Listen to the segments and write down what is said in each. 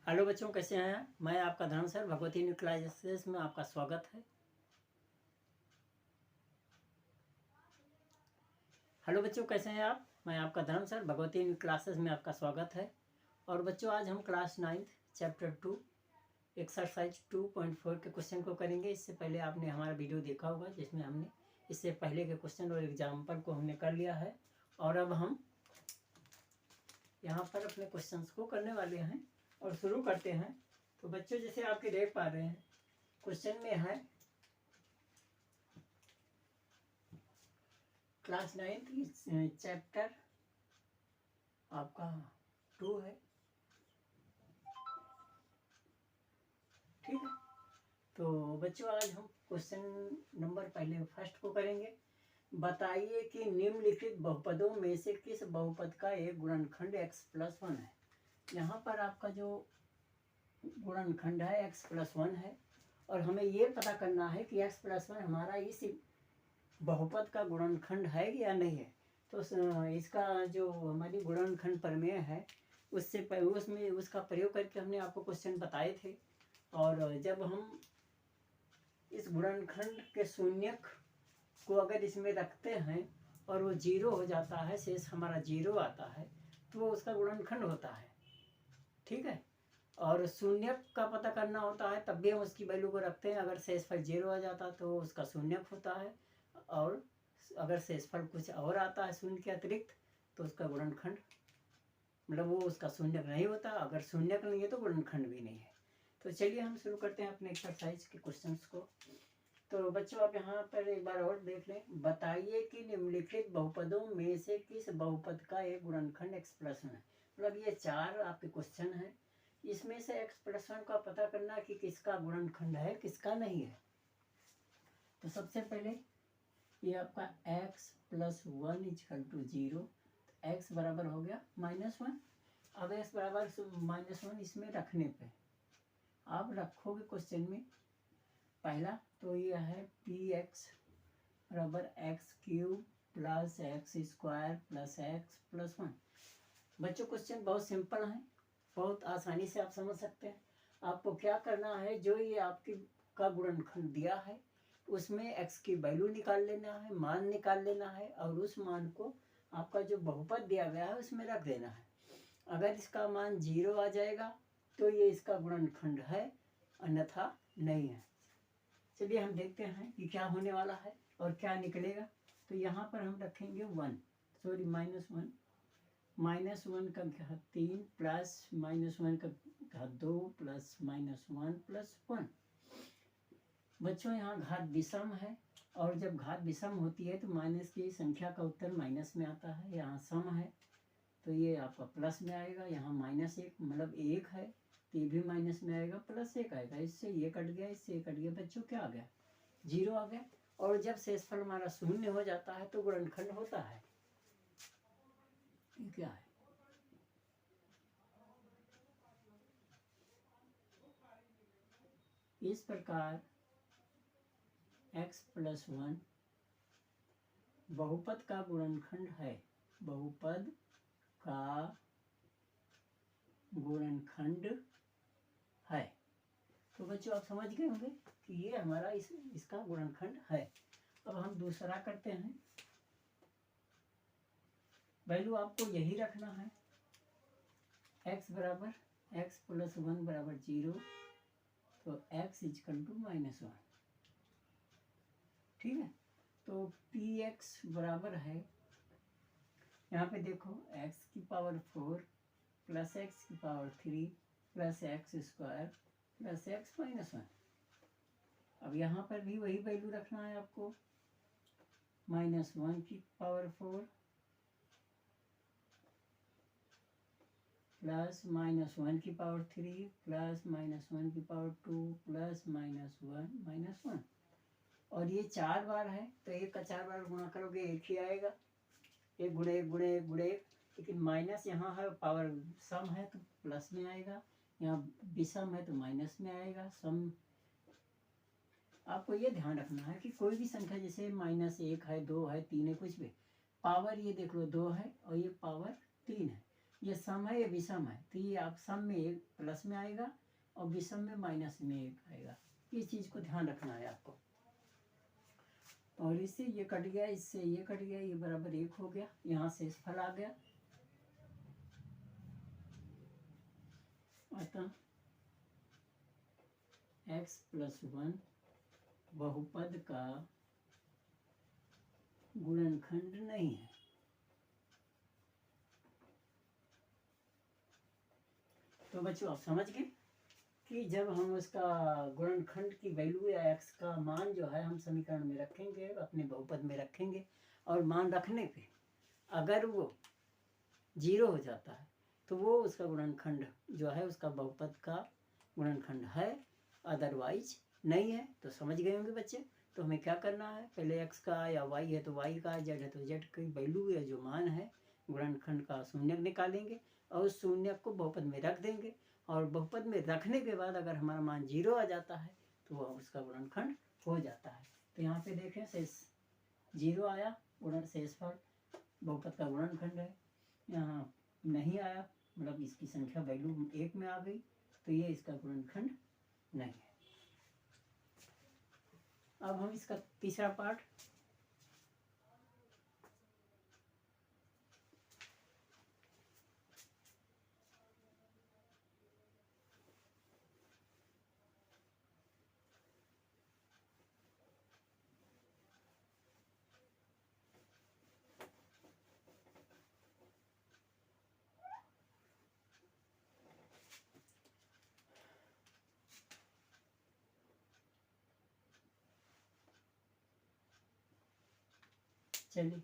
Hello बच्चों, कैसे हैं? मैं आपका धर्म सर भगवती न्यू क्लासेस में आपका स्वागत है। हेलो बच्चों, कैसे हैं आप? मैं आपका धर्म सर भगवती न्यू क्लासेस में आपका स्वागत है। और बच्चों, आज हम क्लास 9 चैप्टर 2 एक्सरसाइज 2.4 के क्वेश्चन को करेंगे। इससे पहले आपने हमारा वीडियो देखा होगा जिसमें हमने इससे पहले के क्वेश्चन और एग्जाम्पल को हमने कर लिया है। और अब हम यहाँ पर अपने क्वेश्चंस को करने वाले हैं और शुरू करते हैं। तो बच्चों, जैसे आपके देख पा रहे हैं, क्वेश्चन में है क्लास 9 चैप्टर आपका 2 है। ठीक है, तो बच्चों आज हम क्वेश्चन नंबर पहले फर्स्ट को करेंगे। बताइए कि निम्नलिखित बहुपदों में से किस बहुपद का एक गुणनखंड x+1 है। यहाँ पर आपका जो गुणनखंड है x+1 है और हमें ये पता करना है कि x+1 हमारा इस बहुपद का गुणनखंड है या नहीं है। तो इसका जो हमारी गुणनखंड प्रमेय है उसमें उसका प्रयोग करके हमने आपको क्वेश्चन बताए थे। और जब हम इस गुणनखंड के शून्यक को अगर इसमें रखते हैं और वो 0 हो जाता है, शेष हमारा 0 आता है, तो वो उसका गुणनखंड होता है। ठीक है, और शून्यक का पता करना होता है तब भी हम उसकी वैल्यू को रखते हैं। अगर शेषफल 0 आ जाता तो उसका शून्यक होता है, और अगर शेषफल कुछ और आता है शून्य के अतिरिक्त तो उसका गुणनखंड मतलब वो उसका शून्यक नहीं होता। अगर शून्यक नहीं है तो गुणनखंड भी नहीं है। तो चलिए हम शुरू करते हैं अपने एक्सरसाइज के क्वेश्चंस को। तो बच्चों आप यहाँ पर एक बार और देख लें। बताइए कि निम्नलिखित बहुपदों में से किस बहुपद का एक गुणनखंड x+1 है। मतलब ये 4 आपके क्वेश्चन हैं, इसमें से x+1 का पता करना कि किसका गुणनखंड है किसका नहीं है। तो सबसे पहले ये आपका x+1 = 0, x बराबर हो गया -1। अब x बराबर -1 इसमें रखने पे आप रखोगे क्वेश्चन में पहला, तो ये है px बराबर x³ + x² + x+1। बच्चों क्वेश्चन बहुत सिंपल है, बहुत आसानी से आप समझ सकते हैं। आपको क्या करना है, जो ये आपकी का गुणनखंड दिया है उसमें x की वैल्यू निकाल लेना है, मान निकाल लेना है, और उस मान को आपका जो बहुपद दिया गया है उसमें रख देना है। अगर इसका मान 0 आ जाएगा तो ये इसका गुणनखंड है, अन्यथा नहीं है। चलिए हम देखते हैं कि क्या होने वाला है और क्या निकलेगा। तो यहाँ पर हम रखेंगे -1 का घात 3 प्लस -1 का घात 2 प्लस -1 + 1। बच्चों यहाँ घात विषम है, और जब घात विषम होती है तो माइनस की संख्या का उत्तर माइनस में आता है। यहाँ सम है तो ये आपका प्लस में आएगा। यहाँ -1 मतलब 1 है तो ये भी माइनस में आएगा, +1 आएगा। इससे ये कट गया, इससे ये कट गया। बच्चों क्या आ गया? 0 आ गया। और जब शेषफल हमारा 0 हो जाता है तो गुणनखंड होता है। ये क्या है? इस प्रकार x+1 बहुपद का गुणनखंड है। बहुपद का गुणनखंड है। तो बच्चों आप समझ गए होंगे कि ये हमारा इसका गुणनखंड है। अब हम दूसरा करते हैं। वैल्यू आपको यही रखना है, x बराबर x+1 बराबर 0, तो x = -1। ठीक है, तो px बराबर है, यहाँ पे देखो x⁴ + x⁴ + x² + x−1। अब यहाँ पर भी वही वैल्यू रखना है आपको, -1⁴ + -1⁴ + -1⁴ + -1⁴ और ये 4 बार है तो 1 का 4 बार गुणा करोगे 1 ही आएगा। 1 × 1 × 1 × 1, लेकिन माइनस यहाँ है, पावर सम है तो प्लस में आएगा, यहाँ विषम है तो माइनस में आएगा। सम आपको ये ध्यान रखना है कि कोई भी संख्या जैसे -1 है, 2 है, 3 है, कुछ भी पावर, ये देख लो 2 है और ये पावर 3 है, ये सम है, ये विषम है, तो ये आप सम में एक प्लस में आएगा और विषम में माइनस में एक आएगा। इस चीज़ को ध्यान रखना है आपको। और इससे ये कट गया, इससे ये कट गया, ये बराबर एक हो गया, यहाँ शेषफल आ गया। अतः x+1 बहुपद का गुणनखंड नहीं है। तो बच्चों आप समझ गए कि जब हम उसका गुणनखंड की वैल्यू या x का मान जो है हम समीकरण में रखेंगे, अपने बहुपद में रखेंगे, और मान रखने पे अगर वो 0 हो जाता है तो वो उसका गुणनखंड जो है, उसका बहुपद का गुणनखंड है, अदरवाइज नहीं है। तो समझ गए होंगे बच्चे। तो हमें क्या करना है, पहले x का या y है तो y का, z है तो z की वैल्यू या जो मान है गुणनखंड का शून्यक निकालेंगे और उस शून्यक को बहुपद में रख देंगे, और बहुपद में रखने के बाद अगर हमारा मान 0 आ जाता है तो वह उसका गुणनखंड हो जाता है। तो यहाँ पे देखें शेष 0 आया, गुणन शेषफल बहुपद का गुणनखंड है। यहाँ नहीं आया, मतलब इसकी संख्या वैल्यू 1 में आ गई, तो ये इसका गुणनखंड नहीं है। अब हम इसका तीसरा पार्ट चलिए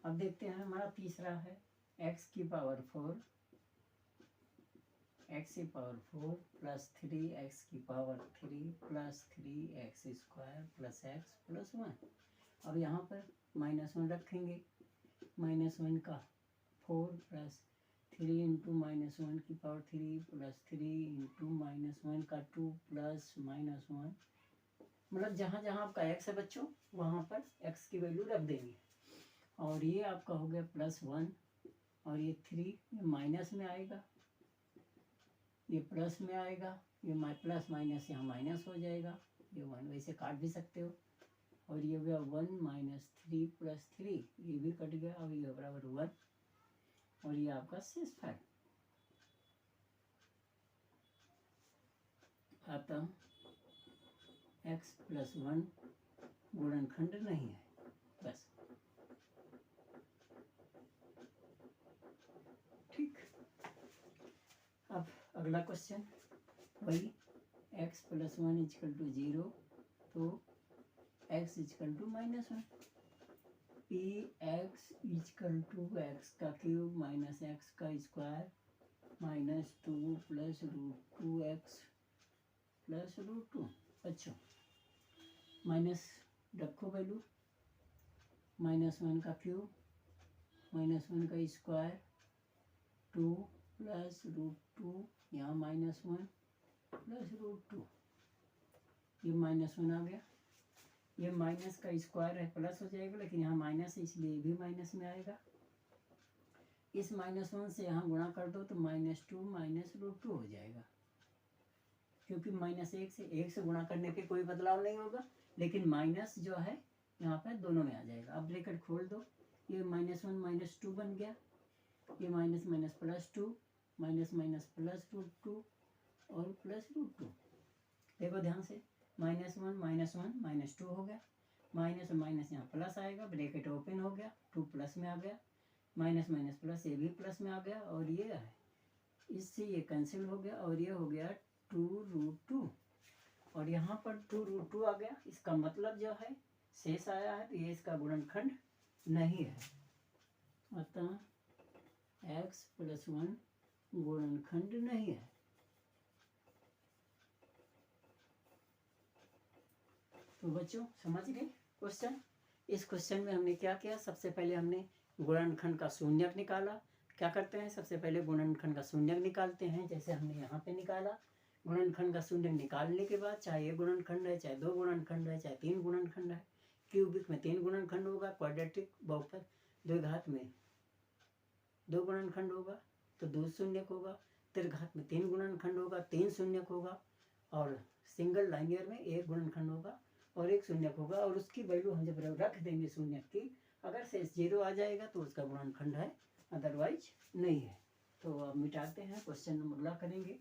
अब देखते हैं। हमारा तीसरा है x की पावर 4 प्लस 3x की power 3 plus 3x² plus x plus 1। अब यहाँ पर -1 रखेंगे, -1 का 4 प्लस 3 इंटू -1 की पावर 3 प्लस 3 इंटू -1 का 2 प्लस -1, मतलब जहाँ जहाँ आपका x है बच्चों वहाँ पर x की वैल्यू रख देंगे। और ये आपका हो गया +1, और ये 3 ये माइनस में आएगा, ये प्लस में आएगा, ये प्लस माइनस यहाँ माइनस हो जाएगा, ये 1 वैसे काट भी सकते हो। और ये हो गया 1 - 3 + 3, ये भी कट गया, और ये बराबर 1, और ये आपका शेषफल। अतः x+1 गुणनखंड नहीं है। बस ठीक। अब अगला क्वेश्चन वही, x+1 = 0, तो x = -1, px = x का क्यूब माइनस x का स्क्वायर -2 + √2x + √2। अच्छा, माइनस रखो वैल्यू, -1 का क्यूब -1 का स्क्वायर 2 + √2, यहाँ -1 + √2, ये -1 आ गया। ये माइनस का स्क्वायर है, प्लस हो जाएगा, लेकिन यहाँ माइनस है इसलिए ये भी माइनस में आएगा। इस -1 से यहाँ गुणा कर दो तो -2 - √2 हो जाएगा, क्योंकि -1 से गुणा करने पे कोई बदलाव नहीं होगा, लेकिन माइनस जो है यहाँ पर दोनों में आ जाएगा। अब ब्रैकेट खोल दो, ये -1 - 2 बन गया, ये माइनस माइनस +2, माइनस माइनस +√2 और +√2। देखो ध्यान से, -1 - 2 हो गया, माइनस माइनस यहाँ प्लस आएगा, ब्रैकेट ओपन हो गया, 2 प्लस में आ गया, माइनस माइनस प्लस ये भी प्लस में आ गया, और ये है इससे ये कैंसिल हो गया, और ये हो गया 2√2, और यहाँ पर 2√2 आ गया। इसका मतलब जो है शेष आया है, तो ये इसका गुणनखंड नहीं है। अतः x+1 गुणनखंड नहीं है। तो बच्चों समझ गए क्वेश्चन। इस क्वेश्चन में हमने क्या किया, सबसे पहले हमने गुणनखंड का शून्यक निकाला। क्या करते हैं, सबसे पहले गुणनखंड का शून्यक निकालते हैं, जैसे हमने यहाँ पे निकाला। गुणनखंड का शून्यक निकालने के बाद चाहे एक गुणनखंड है, चाहे 2 गुणनखंड है, चाहे 3 गुणनखंड है, क्यूबिक में 3 गुणनखंड होगा, क्वाड्रेटिक बहुपद द्विघात में 2 गुणनखंड होगा, तो 2 शून्यक होगा, त्रिघात में 3 गुणनखंड होगा, 3 शून्यक होगा, और सिंगल लाइनियर में 1 गुणनखंड होगा और 1 शून्यक होगा। और उसकी वैल्यू हम जब रख देंगे शून्यक की, अगर शेष 0 आ जाएगा तो उसका गुणनखंड है, अदरवाइज नहीं है। तो अब मिटाते हैं, क्वेश्चन नंबर अगला करेंगे।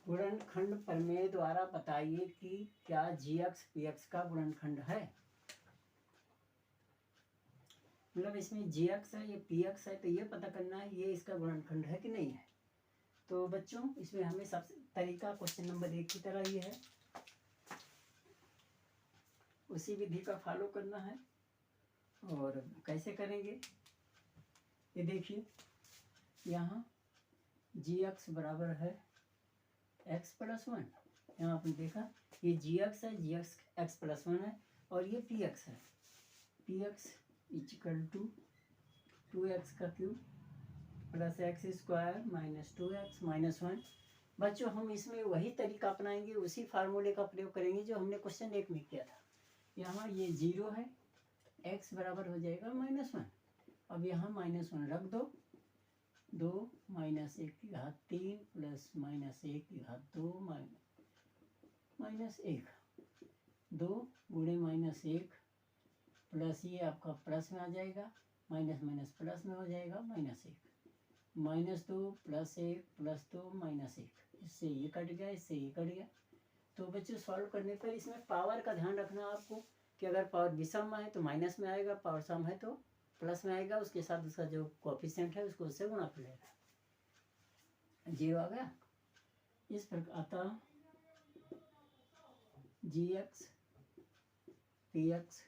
गुणनखंड प्रमेय द्वारा बताइए कि क्या GX PX का गुणनखंड है। मतलब इसमें GX है, ये PX है, तो ये पता करना है ये इसका गुणनखंड है कि नहीं है। तो बच्चों इसमें हमें सबसे तरीका क्वेश्चन नंबर 1 की तरह ही है, उसी विधि का फॉलो करना है। और कैसे करेंगे, ये देखिए, यहाँ GX बराबर है x प्लस 1। यहाँ आपने देखा ये GX है, GX x प्लस 1 है, और ये PX है, PX इक्वल टू 2x का cube plus x square minus 2x minus 1। बच्चों हम इसमें वही तरीका अपनाएंगे, उसी फार्मूले का प्रयोग करेंगे जो हमने क्वेश्चन 1 में किया था। यहाँ ये 0 है, x बराबर हो जाएगा माइनस 1। अब यहाँ माइनस 1 रख दो, 2 माइनस 1 की घात 3 प्लस माइनस 1 की घात 2 माइनस 1, 2 गुणे माइनस 1 प्लस ये आपका प्लस में आ जाएगा, माइनस माइनस प्लस में हो जाएगा, minus 1 minus 2 plus 1 plus 2 minus 1, इससे ये कट गया, इससे ये कट गया। तो बच्चों सॉल्व करने पर इसमें पावर का ध्यान रखना आपको कि अगर पावर विषम है तो माइनस में आएगा, पावर सम है तो प्लस में आएगा, उसके साथ उसका जो कोएफिशिएंट है उसको उससे गुणा कर लेगा। 0 आ गया। इस प्रकार अतः GX PX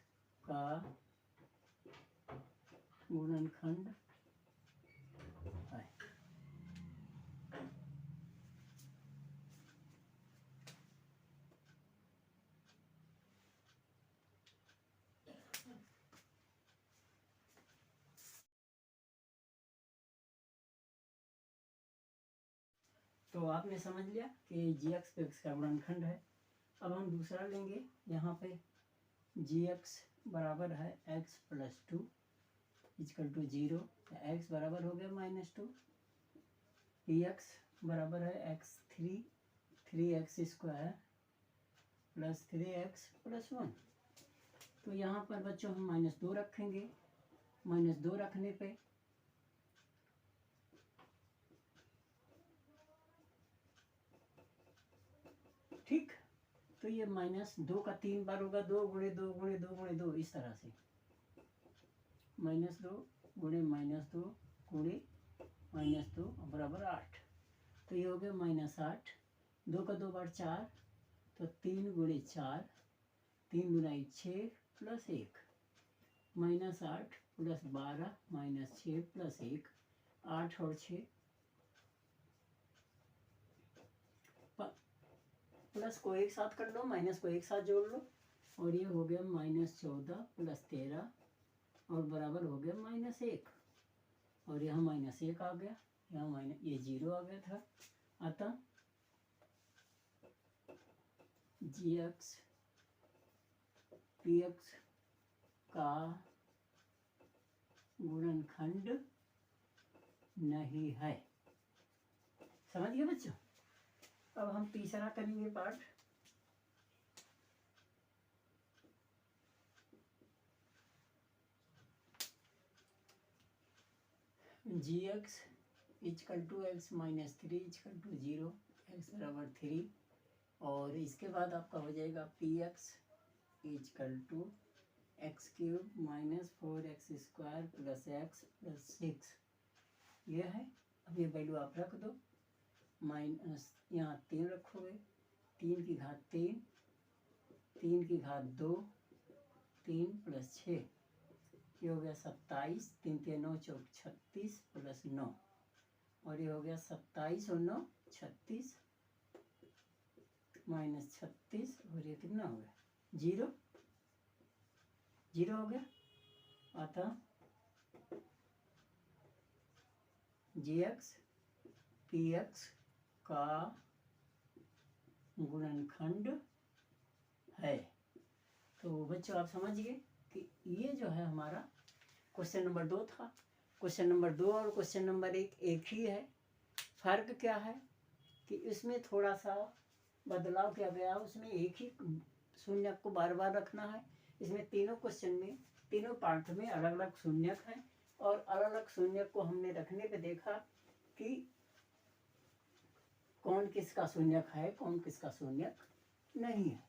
का गुणनखंड है। तो आपने समझ लिया कि GX PX का गुणनखंड है। अब हम दूसरा लेंगे, यहाँ पे GX बराबर है x plus 2 equal to 0, x बराबर हो गया माइनस 2, PX बराबर है x 3x square plus 3x plus 1। तो यहाँ पर बच्चों हम माइनस 2 रखेंगे, माइनस 2 रखने पे ठीक, तो ये माइनस 2 का 3 बार होगा, 2 गुणे 2 गुणे 2 गुणे 2, इस तरह से माइनस 2 गुणे माइनस 2 गुणे माइनस 2 बराबर 8। तो ये हो गया माइनस 8, 2 का 2 बार 4, तो 3 गुणे 4, 3 गुना 6 plus 1, minus 8 plus 12 minus 6 plus 1, 8 और 6 प्लस को एक साथ कर लो, माइनस को एक साथ जोड़ लो, और ये हो गया माइनस 14 प्लस 13 और बराबर हो गया माइनस 1, और यहाँ माइनस 1 आ गया, यहाँ माइनस ये 0 आ गया था। अतः GX PX का गुणनखंड नहीं है। समझ गए बच्चों। अब हम तीसरा करेंगे part. GX equal to x minus 3 equal to 0, x बराबर 3, और इसके बाद आपका हो जाएगा PX equal to x cube minus 4x square plus x plus 6, ये है। अब ये वैल्यू आप रख दो, माइनस यहाँ 3 रखोगे, 3 की घात 3, 3 की घात 2, 3 प्लस 6, ये हो गया 27, 3 3 9 36 प्लस 9, और ये हो गया 27 और 9 36 माइनस 36, और ये कितना हो गया 0 0 हो गया। अतः GX PX का गुणनखंड है। तो बच्चों आप समझ गए कि ये जो है हमारा क्वेश्चन नंबर 2 था। क्वेश्चन नंबर 2 और क्वेश्चन नंबर 1 एक ही है। फर्क क्या है कि इसमें थोड़ा सा बदलाव किया गया, उसमें एक ही शून्यक को बार बार रखना है। इसमें तीनों क्वेश्चन में, तीनों पार्ट में अलग अलग शून्यक हैं, और अलग अलग शून्यक को हमने रखने पे देखा कि कौन किसका शून्यक है, कौन किसका शून्यक नहीं है।